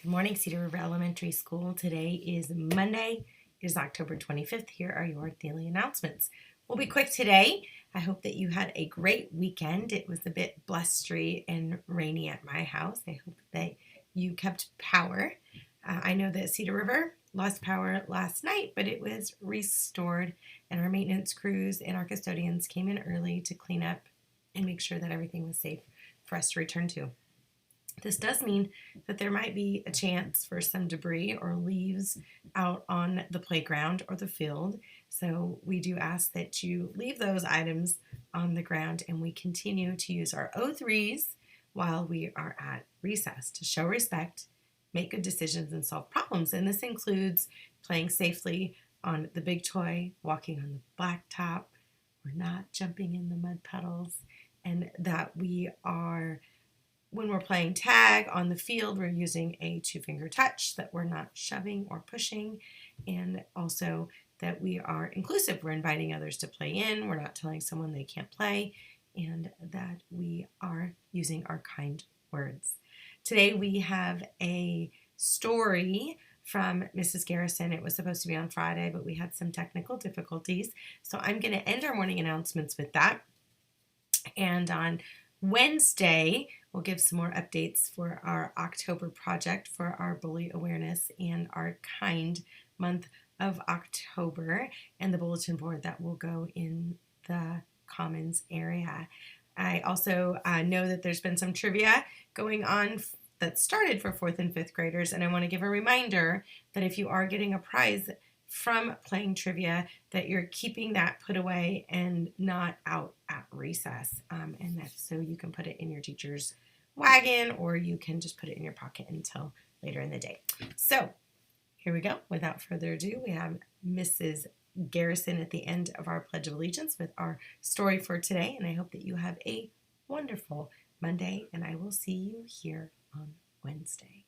Good morning, Cedar River Elementary School. Today is Monday. It is October 25th. Here are your daily announcements. We'll be quick today. I hope that you had a great weekend. It was a bit blustery and rainy at my house. I hope that you kept power. I know that Cedar River lost power last night, but it was restored, and our maintenance crews and our custodians came in early to clean up and make sure that everything was safe for us to return to. This does mean that there might be a chance for some debris or leaves out on the playground or the field. So we do ask that you leave those items on the ground, and we continue to use our O3s while we are at recess to show respect, make good decisions, and solve problems. And this includes playing safely on the big toy, walking on the blacktop, we're not jumping in the mud puddles, and that we are, when we're playing tag on the field, we're using a two-finger touch, that we're not shoving or pushing, and also that we are inclusive. We're inviting others to play in. We're not telling someone they can't play, and that we are using our kind words. Today we have a story from Mrs. Garrison. It was supposed to be on Friday, but we had some technical difficulties. So I'm going to end our morning announcements with that. And on Wednesday, we'll give some more updates for our October project for our bully awareness and our kind month of October, and the bulletin board that will go in the Commons area. I also know that there's been some trivia going on that started for 4th and 5th graders, and I want to give a reminder that if you are getting a prize from playing trivia, that you're keeping that put away and not out at recess, and that so you can put it in your teacher's wagon, or you can just put it in your pocket until later in the day. So here we go. Without further ado, we have Mrs. Garrison at the end of our Pledge of Allegiance with our story for today, and I hope that you have a wonderful Monday, and I will see you here on Wednesday.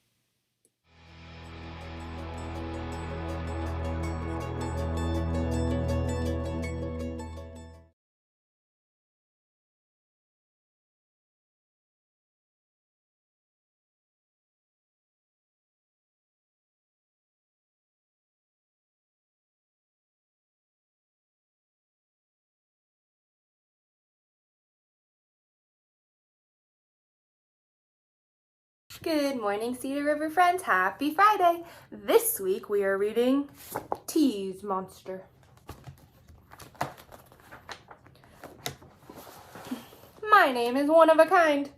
Good morning, Cedar River friends. Happy Friday. This week we are reading Tease Monster. My name is one of a kind.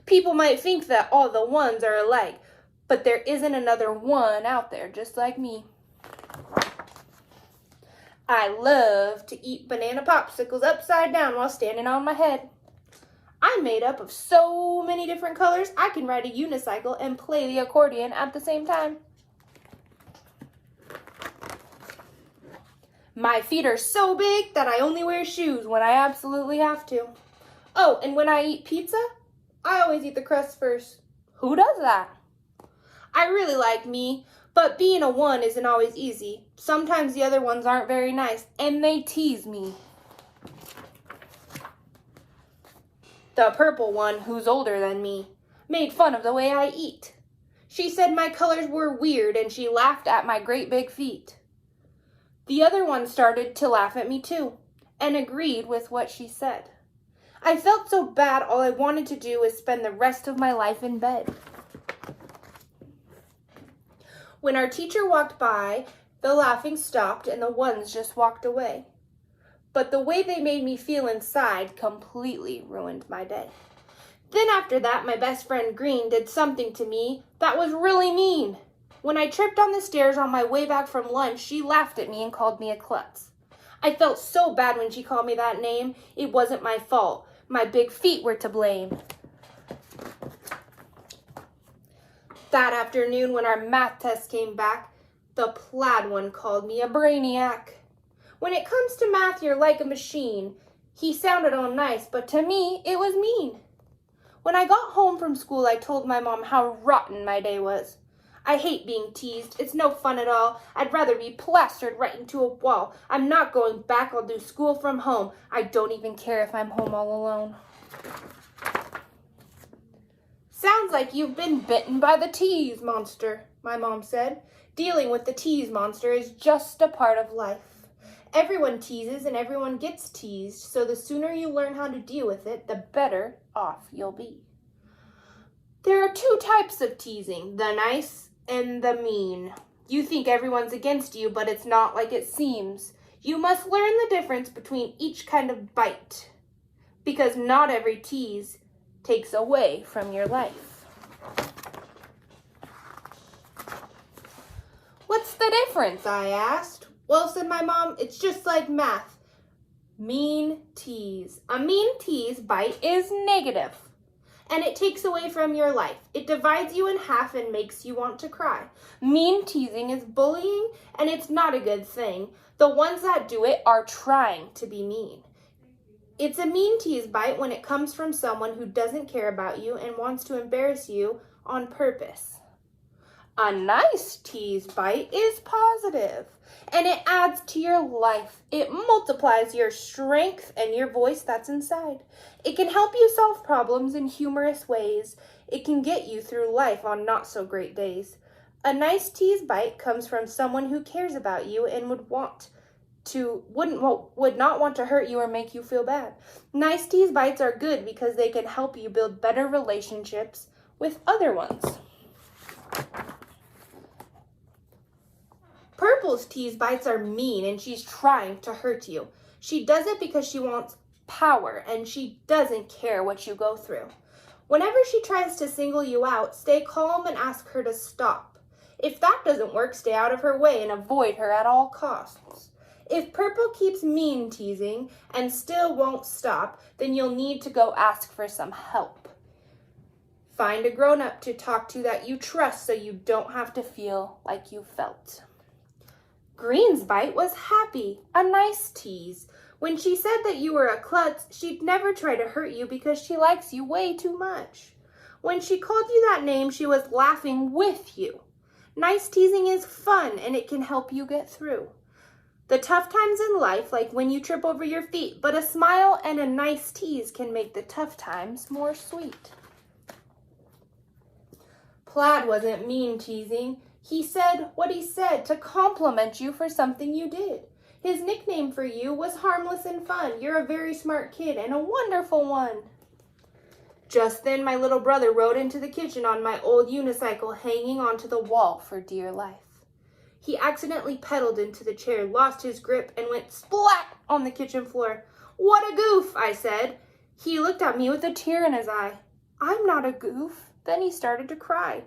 People might think that all the ones are alike, but there isn't another one out there just like me. I love to eat banana popsicles upside down while standing on my head. I'm made up of so many different colors, I can ride a unicycle and play the accordion at the same time. My feet are so big that I only wear shoes when I absolutely have to. Oh, and when I eat pizza, I always eat the crust first. Who does that? I really like me, but being a one isn't always easy. Sometimes the other ones aren't very nice, and they tease me. The purple one, who's older than me, made fun of the way I eat. She said my colors were weird, and she laughed at my great big feet. The other one started to laugh at me too, and agreed with what she said. I felt so bad, all I wanted to do was spend the rest of my life in bed. When our teacher walked by, the laughing stopped and the ones just walked away. But the way they made me feel inside completely ruined my day. Then after that, my best friend Green did something to me that was really mean. When I tripped on the stairs on my way back from lunch, she laughed at me and called me a klutz. I felt so bad when she called me that name. It wasn't my fault. My big feet were to blame. That afternoon, when our math test came back, the plaid one called me a brainiac. When it comes to math, you're like a machine. He sounded all nice, but to me, it was mean. When I got home from school, I told my mom how rotten my day was. I hate being teased. It's no fun at all. I'd rather be plastered right into a wall. I'm not going back. I'll do school from home. I don't even care if I'm home all alone. Sounds like you've been bitten by the tease monster. my mom said. Dealing with the tease monster is just a part of life. Everyone teases and everyone gets teased, so the sooner you learn how to deal with it, the better off you'll be. There are two types of teasing, the nice and the mean. You think everyone's against you, but it's not like it seems. You must learn the difference between each kind of bite, because not every tease takes away from your life. What's the difference? I asked. Well, said my mom, it's just like math. Mean tease. A mean tease bite is negative, and it takes away from your life. It divides you in half and makes you want to cry. Mean teasing is bullying, and it's not a good thing. The ones that do it are trying to be mean. It's a mean tease bite when it comes from someone who doesn't care about you and wants to embarrass you on purpose. A nice tease bite is positive, and it adds to your life. It multiplies your strength and your voice that's inside. It can help you solve problems in humorous ways. It can get you through life on not so great days. A nice tease bite comes from someone who cares about you and would not want to hurt you or make you feel bad. Nice tease bites are good because they can help you build better relationships with other ones. Purple's tease bites are mean and she's trying to hurt you. She does it because she wants power and she doesn't care what you go through. Whenever she tries to single you out, stay calm and ask her to stop. If that doesn't work, stay out of her way and avoid her at all costs. If Purple keeps mean teasing and still won't stop, then you'll need to go ask for some help. Find a grown-up to talk to that you trust so you don't have to feel like you felt. Green's bite was happy, a nice tease. When she said that you were a klutz, she'd never try to hurt you because she likes you way too much. When she called you that name, she was laughing with you. Nice teasing is fun and it can help you get through the tough times in life, like when you trip over your feet, but a smile and a nice tease can make the tough times more sweet. Plaid wasn't mean teasing. He said what he said to compliment you for something you did. His nickname for you was harmless and fun. You're a very smart kid and a wonderful one. Just then, my little brother rode into the kitchen on my old unicycle hanging onto the wall for dear life. He accidentally pedaled into the chair, lost his grip, and went splat on the kitchen floor. What a goof, I said. He looked at me with a tear in his eye. I'm not a goof. Then he started to cry.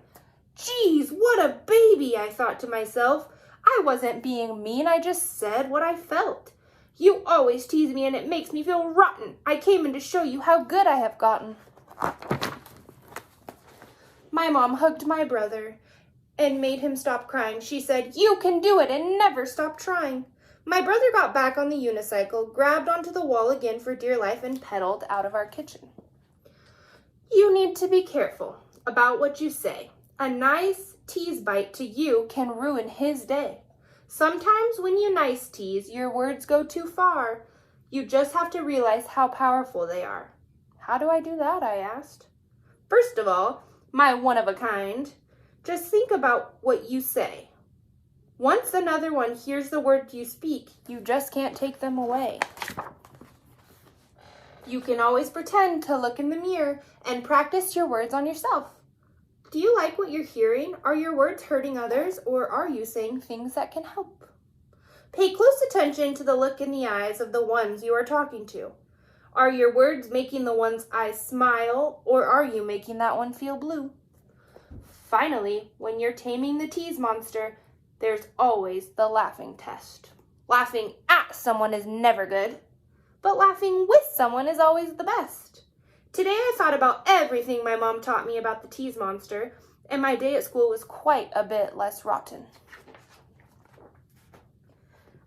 Geez, what a baby, I thought to myself. I wasn't being mean, I just said what I felt. You always tease me and it makes me feel rotten. I came in to show you how good I have gotten. My mom hugged my brother and made him stop crying. She said, you can do it and never stop trying. My brother got back on the unicycle, grabbed onto the wall again for dear life, and pedaled out of our kitchen. You need to be careful about what you say. A nice tease bite to you can ruin his day. Sometimes when you nice tease, your words go too far. You just have to realize how powerful they are. How do I do that? I asked. First of all, my one of a kind, just think about what you say. Once another one hears the words you speak, you just can't take them away. You can always pretend to look in the mirror and practice your words on yourself. Do you like what you're hearing? Are your words hurting others, or are you saying things that can help? Pay close attention to the look in the eyes of the ones you are talking to. Are your words making the one's eyes smile, or are you making that one feel blue? Finally, when you're taming the tease monster, there's always the laughing test. Laughing at someone is never good, but laughing with someone is always the best. Today I thought about everything my mom taught me about the tease monster, and my day at school was quite a bit less rotten.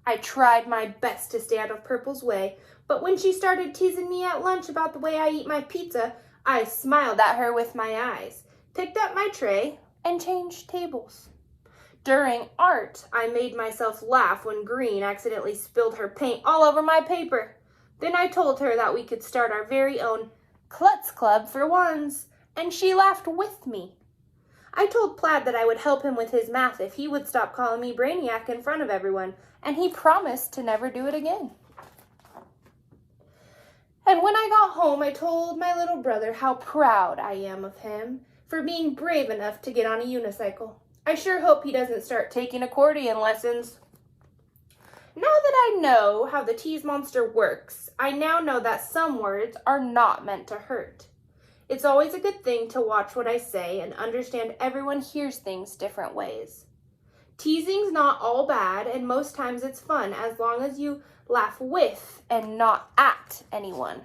I tried my best to stay out of Purple's way, but when she started teasing me at lunch about the way I eat my pizza, I smiled at her with my eyes, picked up my tray, and changed tables. During art, I made myself laugh when Green accidentally spilled her paint all over my paper. Then I told her that we could start our very own Klutz Club for ones, and she laughed with me. I told Plaid that I would help him with his math if he would stop calling me Brainiac in front of everyone, and he promised to never do it again. And when I got home, I told my little brother how proud I am of him for being brave enough to get on a unicycle. I sure hope he doesn't start taking accordion lessons. Now that I know how the tease monster works, I now know that some words are not meant to hurt. It's always a good thing to watch what I say and understand everyone hears things different ways. Teasing's not all bad, and most times it's fun as long as you laugh with and not at anyone.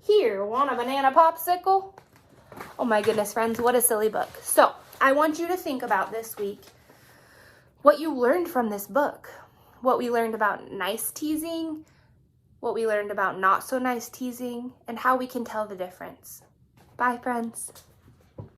Here, want a banana popsicle? Oh my goodness, friends, what a silly book. So, I want you to think about this week what you learned from this book. What we learned about nice teasing, what we learned about not so nice teasing, and how we can tell the difference. Bye, friends.